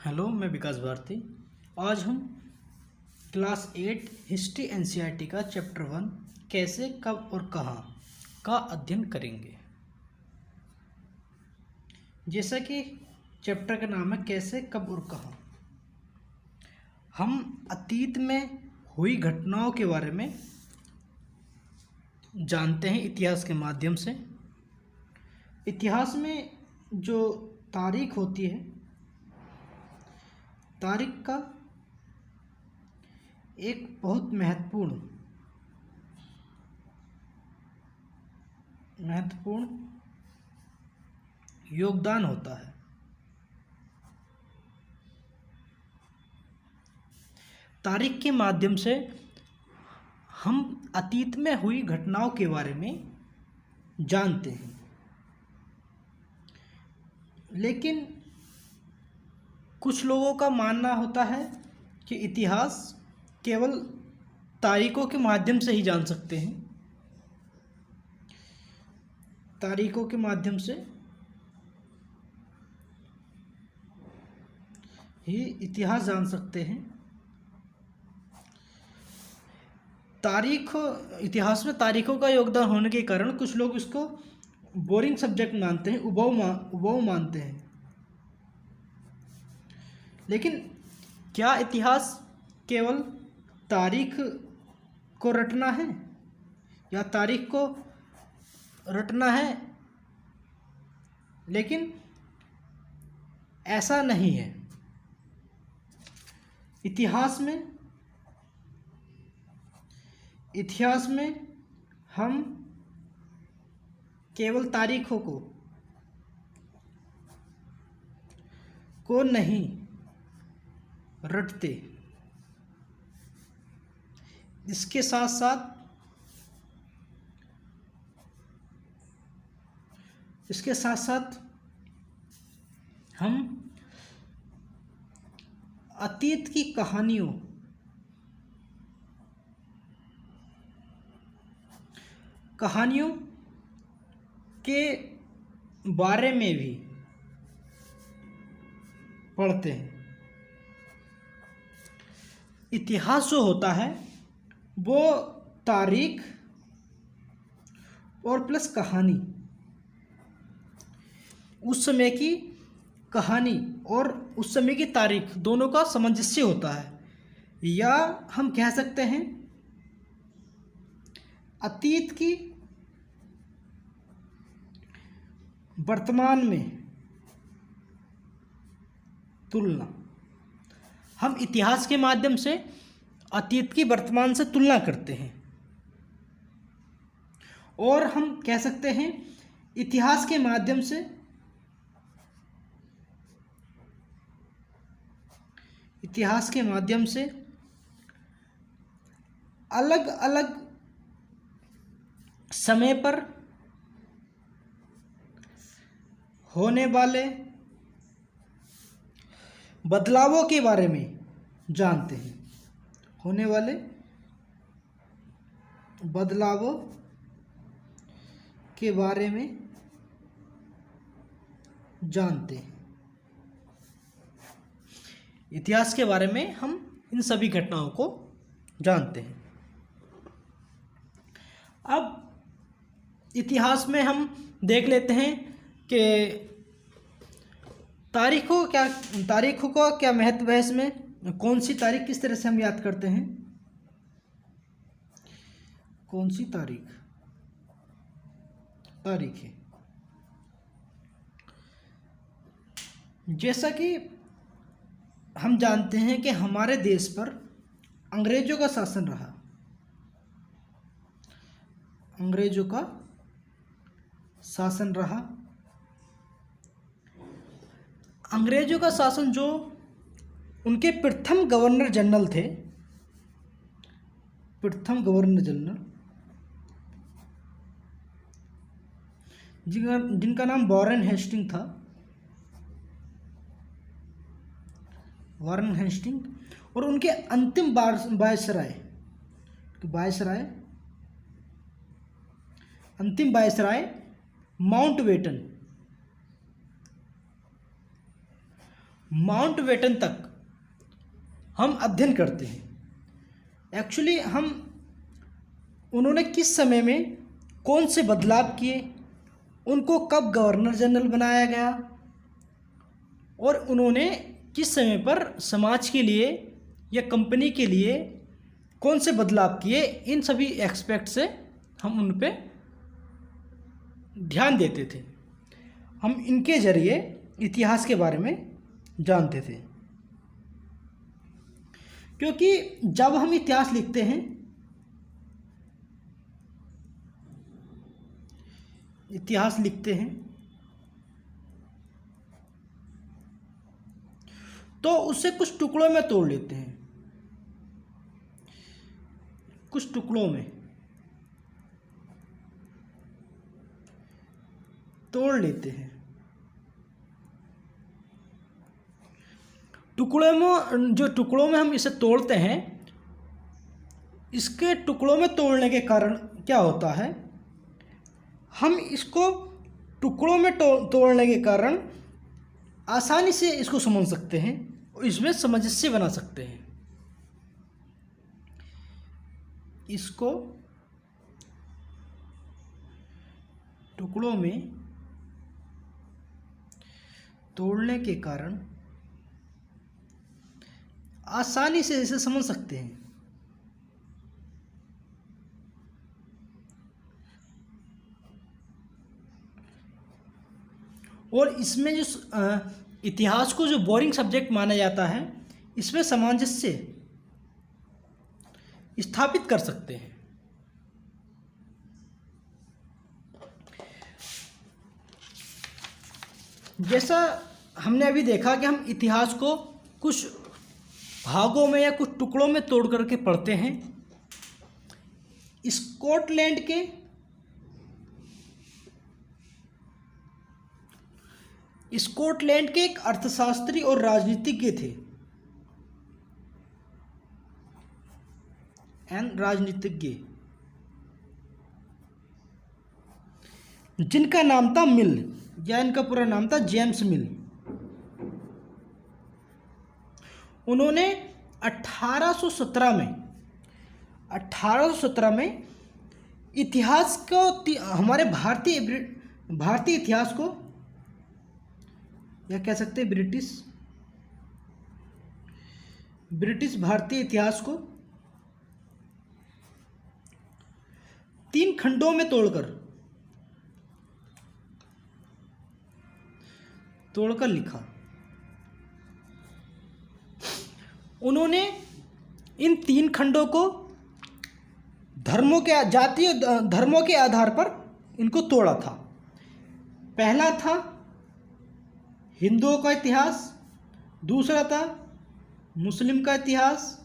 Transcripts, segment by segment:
Hello, मैं विकास भारती। आज हम क्लास 8 हिस्ट्री एनसीईआरटी का चैप्टर 1 कैसे, कब और कहाँ का अध्ययन करेंगे। जैसा कि चैप्टर का नाम है कैसे, कब और कहाँ, हम अतीत में हुई घटनाओं के बारे में जानते हैं इतिहास के माध्यम से। इतिहास में जो तारीख होती है, तारीख का एक बहुत महत्वपूर्ण योगदान होता है। तारीख के माध्यम से हम अतीत में हुई घटनाओं के बारे में जानते हैं, लेकिन कुछ लोगों का मानना होता है कि इतिहास केवल तारीखों के माध्यम से ही जान सकते हैं, तारीखों के माध्यम से ही इतिहास जान सकते हैं। इतिहास में तारीखों का योगदान होने के कारण कुछ लोग इसको बोरिंग सब्जेक्ट मानते हैं, उबाऊ मानते हैं। लेकिन क्या इतिहास केवल तारीख को रटना है या तारीख को रटना है? लेकिन ऐसा नहीं है। इतिहास में हम केवल तारीखों को नहीं रटते, इसके साथ साथ हम अतीत की कहानियों के बारे में भी पढ़ते हैं। इतिहास जो होता है वो तारीख और प्लस कहानी, उस समय की कहानी और उस समय की तारीख दोनों का सामंजस्य होता है। या हम कह सकते हैं अतीत की वर्तमान में तुलना। हम इतिहास के माध्यम से अतीत की वर्तमान से तुलना करते हैं, और हम कह सकते हैं इतिहास के माध्यम से अलग अलग समय पर होने वाले बदलावों के बारे में जानते हैं, होने वाले बदलावों के बारे में जानते हैं। इतिहास के बारे में हम इन सभी घटनाओं को जानते हैं। अब इतिहास में हम देख लेते हैं कि तारीखों का क्या महत्व है। इसमें कौन सी तारीख किस तरह से हम याद करते हैं? कौन सी तारीख है? जैसा कि हम जानते हैं कि हमारे देश पर अंग्रेजों का शासन रहा। अंग्रेजों का शासन जो उनके प्रथम गवर्नर जनरल थे, जिनका नाम वॉरेन हेस्टिंग था। और उनके अंतिम वायसराय माउंटबेटन तक हम अध्ययन करते हैं। एक्चुअली उन्होंने किस समय में कौन से बदलाव किए, उनको कब गवर्नर जनरल बनाया गया, और उन्होंने किस समय पर समाज के लिए या कंपनी के लिए कौन से बदलाव किए, इन सभी एस्पेक्ट से हम उन पे ध्यान देते थे। हम इनके ज़रिए इतिहास के बारे में जानते थे। क्योंकि जब हम इतिहास लिखते हैं, तो उसे कुछ टुकड़ों में तोड़ लेते हैं, कुछ टुकड़ों में तोड़ लेते हैं। टुकड़ों में हम इसे तोड़ते हैं, इसके टुकड़ों में तोड़ने के कारण क्या होता है, हम इसको टुकड़ों में तोड़ने के कारण आसानी से इसको समझ सकते हैं और इसमें सामंजस्य बना सकते हैं। इसको टुकड़ों में तोड़ने के कारण आसानी से इसे समझ सकते हैं। और इसमें जो इतिहास को जो बोरिंग सब्जेक्ट माना जाता है, इसमें सामंजस्य स्थापित कर सकते हैं। जैसा हमने अभी देखा कि हम इतिहास को कुछ भागों में या कुछ टुकड़ों में तोड़ करके पढ़ते हैं। स्कॉटलैंड के एक अर्थशास्त्री और राजनीतिज्ञ थे, जिनका नाम था मिल, या इनका पूरा नाम था जेम्स मिल। उन्होंने 1817 में इतिहास को, हमारे भारतीय इतिहास को, या कह सकते हैं ब्रिटिश भारतीय इतिहास को 3 खंडों में तोड़कर लिखा। उन्होंने इन 3 खंडों को जातीय धर्मों के आधार पर इनको तोड़ा था। पहला था हिंदुओं का इतिहास, दूसरा था मुस्लिम का इतिहास,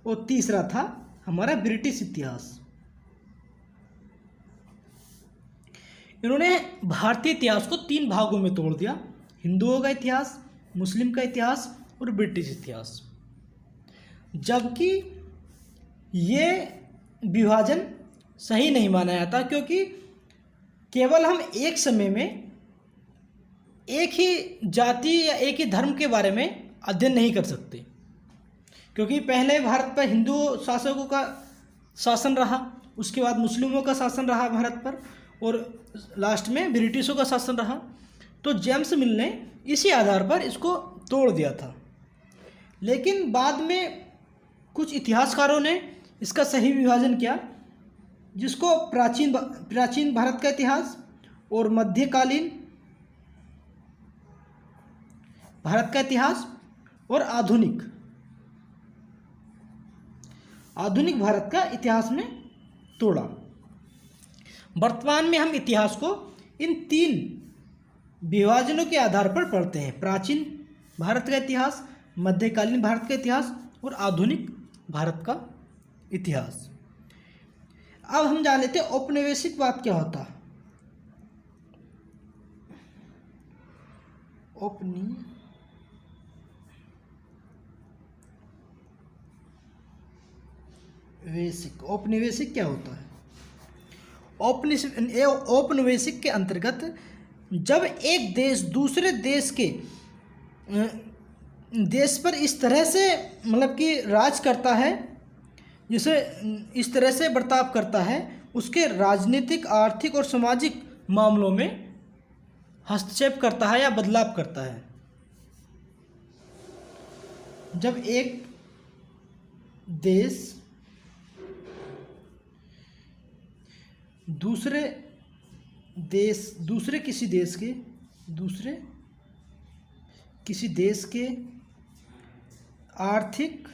और तीसरा था हमारा ब्रिटिश इतिहास। इन्होंने भारतीय इतिहास को 3 भागों में तोड़ दिया: हिंदुओं का इतिहास, मुस्लिम का इतिहास और ब्रिटिश इतिहास। जबकि ये विभाजन सही नहीं माना जाता, क्योंकि केवल हम एक समय में एक ही जाति या एक ही धर्म के बारे में अध्ययन नहीं कर सकते। क्योंकि पहले भारत पर हिंदू शासकों का शासन रहा, उसके बाद मुस्लिमों का शासन रहा भारत पर, और लास्ट में ब्रिटिशों का शासन रहा। तो जेम्स मिल ने इसी आधार पर इसको तोड़ दिया था। लेकिन बाद में कुछ इतिहासकारों ने इसका सही विभाजन किया, जिसको प्राचीन भारत का इतिहास और मध्यकालीन भारत का इतिहास और आधुनिक भारत का इतिहास में तोड़ा। वर्तमान में हम इतिहास को इन 3 विभाजनों के आधार पर पढ़ते हैं: प्राचीन भारत का इतिहास, मध्यकालीन भारत का इतिहास और आधुनिक भारत का इतिहास। अब हम जान लेते हैं औपनिवेशिकवाद क्या होता है। औपनिवेशिक क्या होता है? औपनिवेशिक के अंतर्गत जब एक देश दूसरे देश के देश पर इस तरह से मतलब कि राज करता है, जिसे इस तरह से बर्ताव करता है, उसके राजनीतिक, आर्थिक और सामाजिक मामलों में हस्तक्षेप करता है या बदलाव करता है। जब एक देश दूसरे किसी देश के आर्थिक,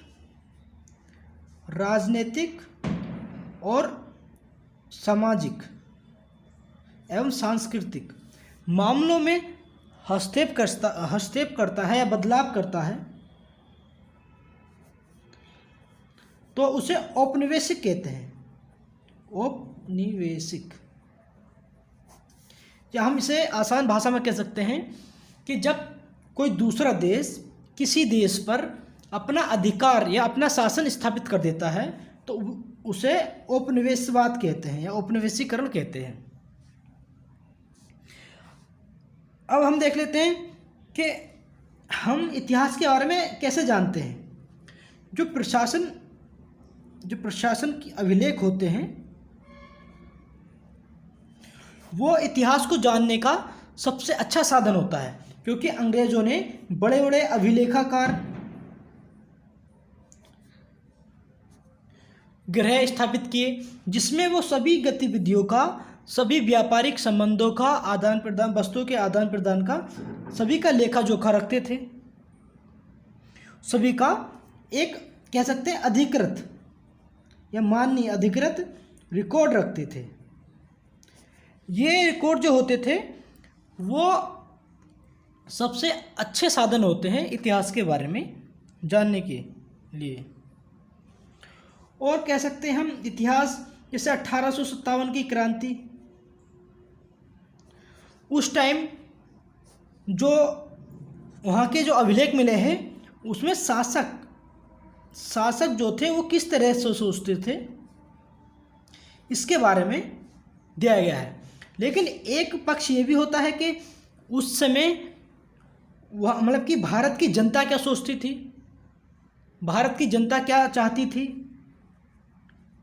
राजनीतिक और सामाजिक एवं सांस्कृतिक मामलों में हस्तक्षेप करता है या बदलाव करता है, तो उसे औपनिवेशिक कहते हैं। औपनिवेशिक, या हम इसे आसान भाषा में कह सकते हैं कि जब कोई दूसरा देश किसी देश पर अपना अधिकार या अपना शासन स्थापित कर देता है तो उसे औपनिवेशवाद कहते हैं या औपनिवेशीकरण कहते हैं। अब हम देख लेते हैं कि हम इतिहास के बारे में कैसे जानते हैं। जो प्रशासन के अभिलेख होते हैं वो इतिहास को जानने का सबसे अच्छा साधन होता है, क्योंकि अंग्रेजों ने बड़े बड़े अभिलेखाकार गृह स्थापित किए, जिसमें वो सभी गतिविधियों का, सभी व्यापारिक संबंधों का आदान प्रदान, वस्तुओं के आदान प्रदान का, सभी का लेखा जोखा रखते थे। सभी का एक कह सकते हैं अधिकृत या माननीय अधिकृत रिकॉर्ड रखते थे। ये रिकॉर्ड जो होते थे वो सबसे अच्छे साधन होते हैं इतिहास के बारे में जानने के लिए। और कह सकते हैं हम इतिहास, जैसे 1857 की क्रांति, उस टाइम जो वहाँ के जो अभिलेख मिले हैं उसमें शासक जो थे वो किस तरह से सोचते थे इसके बारे में दिया गया है। लेकिन एक पक्ष ये भी होता है कि उस समय वह मतलब कि भारत की जनता क्या सोचती थी, भारत की जनता क्या चाहती थी,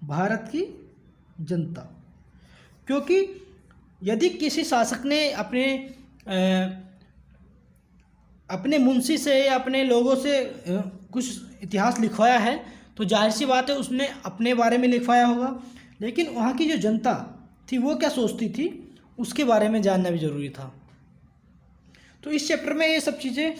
भारत की जनता, क्योंकि यदि किसी शासक ने अपने मुंशी से या अपने लोगों से कुछ इतिहास लिखवाया है तो जाहिर सी बात है उसने अपने बारे में लिखवाया होगा। लेकिन वहाँ की जो जनता थी वो क्या सोचती थी उसके बारे में जानना भी ज़रूरी था। तो इस चैप्टर में ये सब चीज़ें